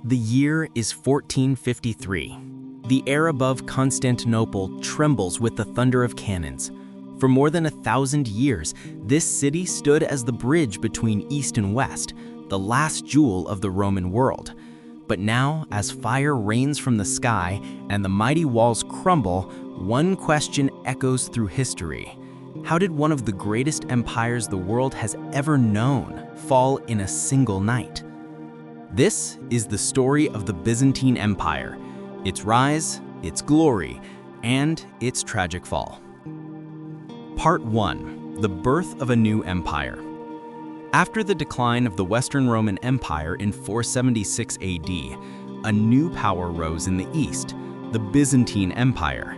The year is 1453. The air above Constantinople trembles with the thunder of cannons. For more than 1,000 years, this city stood as the bridge between East and West, the last jewel of the Roman world. But now, as fire rains from the sky and the mighty walls crumble, one question echoes through history. How did one of the greatest empires the world has ever known fall in a single night? This is the story of the Byzantine Empire, its rise, its glory, and its tragic fall. Part 1. The birth of a new empire. After the decline of the Western Roman Empire in 476 AD, a new power rose in the east, the Byzantine Empire.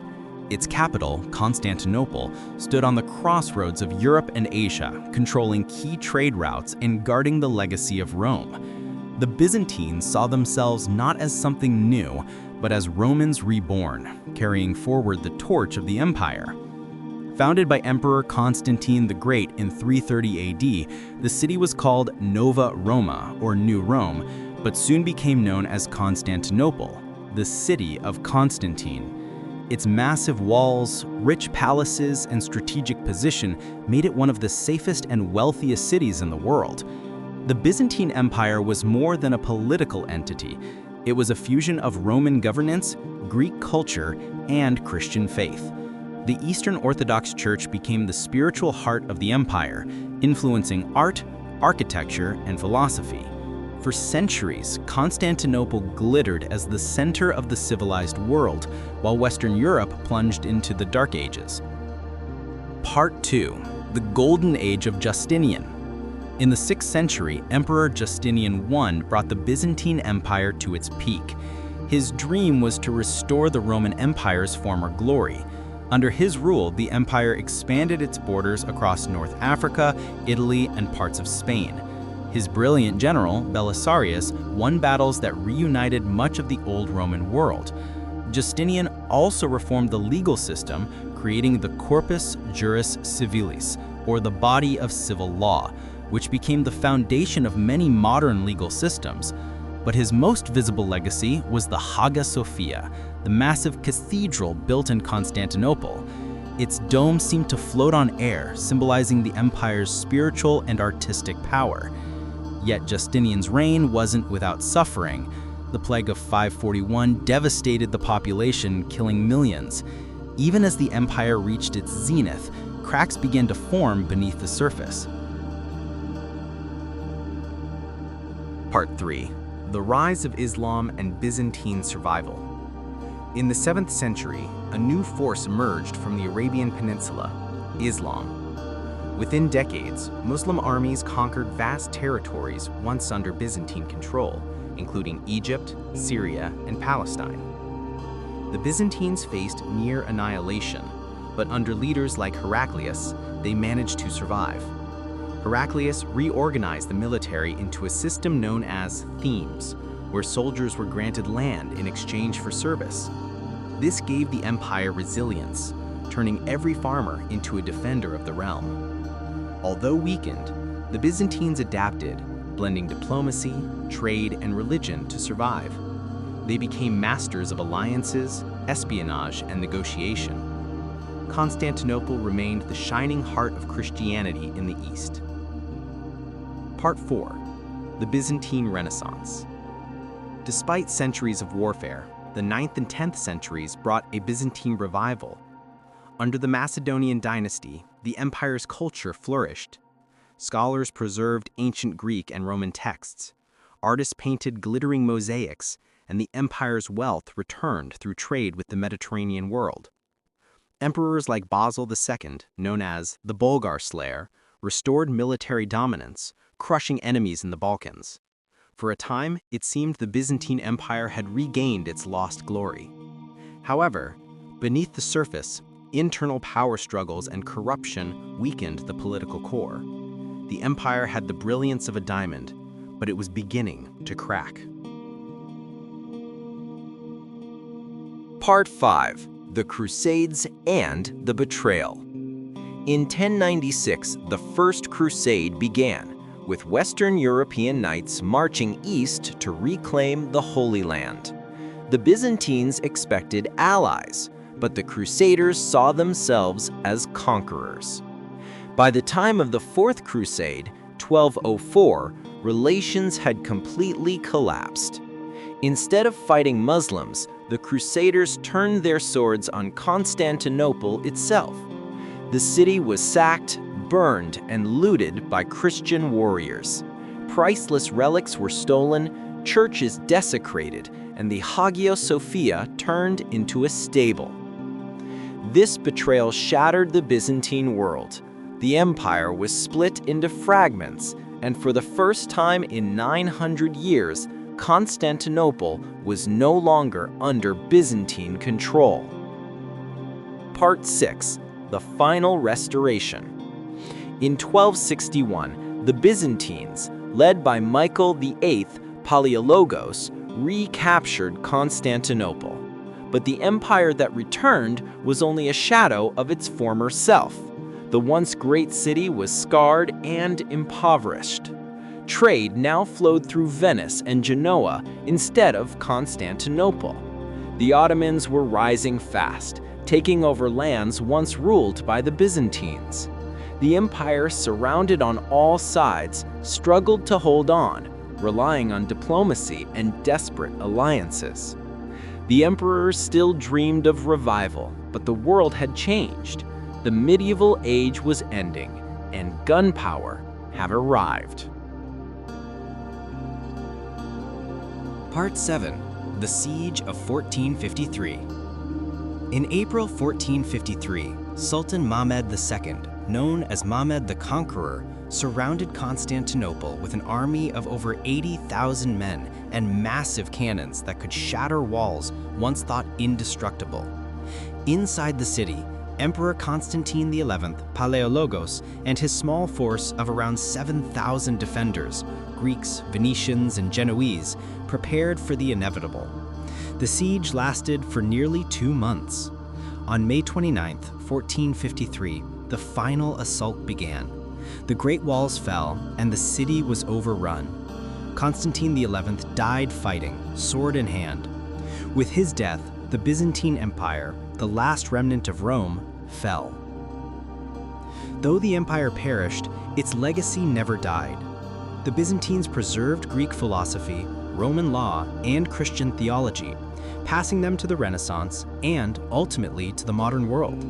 Its capital, Constantinople, stood on the crossroads of Europe and Asia, controlling key trade routes and guarding the legacy of Rome. The Byzantines saw themselves not as something new, but as Romans reborn, carrying forward the torch of the empire. Founded by Emperor Constantine the Great in 330 AD, the city was called Nova Roma, or New Rome, but soon became known as Constantinople, the city of Constantine. Its massive walls, rich palaces, and strategic position made it one of the safest and wealthiest cities in the world. The Byzantine Empire was more than a political entity. It was a fusion of Roman governance, Greek culture, and Christian faith. The Eastern Orthodox Church became the spiritual heart of the empire, influencing art, architecture, and philosophy. For centuries, Constantinople glittered as the center of the civilized world, while Western Europe plunged into the Dark Ages. Part 2. The Golden Age of Justinian. In the 6th century, Emperor Justinian I brought the Byzantine Empire to its peak. His dream was to restore the Roman Empire's former glory. Under his rule, the empire expanded its borders across North Africa, Italy, and parts of Spain. His brilliant general, Belisarius, won battles that reunited much of the old Roman world. Justinian also reformed the legal system, creating the Corpus Juris Civilis, or the body of civil law, which became the foundation of many modern legal systems. But his most visible legacy was the Hagia Sophia, the massive cathedral built in Constantinople. Its dome seemed to float on air, symbolizing the empire's spiritual and artistic power. Yet Justinian's reign wasn't without suffering. The plague of 541 devastated the population, killing millions. Even as the empire reached its zenith, cracks began to form beneath the surface. Part 3. The rise of Islam and Byzantine survival. In the 7th century, a new force emerged from the Arabian Peninsula, Islam. Within decades, Muslim armies conquered vast territories once under Byzantine control, including Egypt, Syria, and Palestine. The Byzantines faced near annihilation, but under leaders like Heraclius, they managed to survive. Heraclius reorganized the military into a system known as themes, where soldiers were granted land in exchange for service. This gave the empire resilience, turning every farmer into a defender of the realm. Although weakened, the Byzantines adapted, blending diplomacy, trade, and religion to survive. They became masters of alliances, espionage, and negotiation. Constantinople remained the shining heart of Christianity in the East. Part 4. The Byzantine Renaissance. Despite centuries of warfare, the 9th and 10th centuries brought a Byzantine revival. Under the Macedonian dynasty, the empire's culture flourished. Scholars preserved ancient Greek and Roman texts. Artists painted glittering mosaics, and the empire's wealth returned through trade with the Mediterranean world. Emperors like Basil II, known as the Bulgar Slayer, restored military dominance, crushing enemies in the Balkans. For a time, it seemed the Byzantine Empire had regained its lost glory. However, beneath the surface, internal power struggles and corruption weakened the political core. The empire had the brilliance of a diamond, but it was beginning to crack. Part 5. The Crusades and the Betrayal. In 1096, the First Crusade began, with Western European knights marching east to reclaim the Holy Land. The Byzantines expected allies, but the Crusaders saw themselves as conquerors. By the time of the Fourth Crusade, 1204, relations had completely collapsed. Instead of fighting Muslims, the Crusaders turned their swords on Constantinople itself. The city was sacked, burned, and looted by Christian warriors. Priceless relics were stolen, churches desecrated, and the Hagia Sophia turned into a stable. This betrayal shattered the Byzantine world. The empire was split into fragments, and for the first time in 900 years, Constantinople was no longer under Byzantine control. Part 6. The Final Restoration. In 1261, the Byzantines, led by Michael VIII Palaiologos, recaptured Constantinople. But the empire that returned was only a shadow of its former self. The once great city was scarred and impoverished. Trade now flowed through Venice and Genoa instead of Constantinople. The Ottomans were rising fast, taking over lands once ruled by the Byzantines. The empire, surrounded on all sides, struggled to hold on, relying on diplomacy and desperate alliances. The emperors still dreamed of revival, but the world had changed. The medieval age was ending, and gunpowder had arrived. Part 7. The Siege of 1453. In April 1453, Sultan Mehmed II, known as Mehmed the Conqueror, surrounded Constantinople with an army of over 80,000 men and massive cannons that could shatter walls once thought indestructible. Inside the city, Emperor Constantine XI Palaiologos and his small force of around 7,000 defenders, Greeks, Venetians, and Genoese, prepared for the inevitable. The siege lasted for nearly 2 months. On May 29, 1453, the final assault began. The Great Walls fell, and the city was overrun. Constantine XI died fighting, sword in hand. With his death, the Byzantine Empire, the last remnant of Rome, fell. Though the empire perished, its legacy never died. The Byzantines preserved Greek philosophy, Roman law, and Christian theology, passing them to the Renaissance and, ultimately, to the modern world.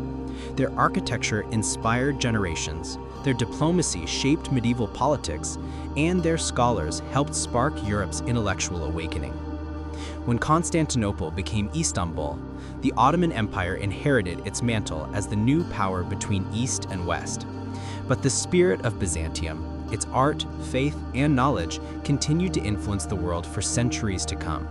Their architecture inspired generations, their diplomacy shaped medieval politics, and their scholars helped spark Europe's intellectual awakening. When Constantinople became Istanbul, the Ottoman Empire inherited its mantle as the new power between East and West. But the spirit of Byzantium, its art, faith, and knowledge, continued to influence the world for centuries to come.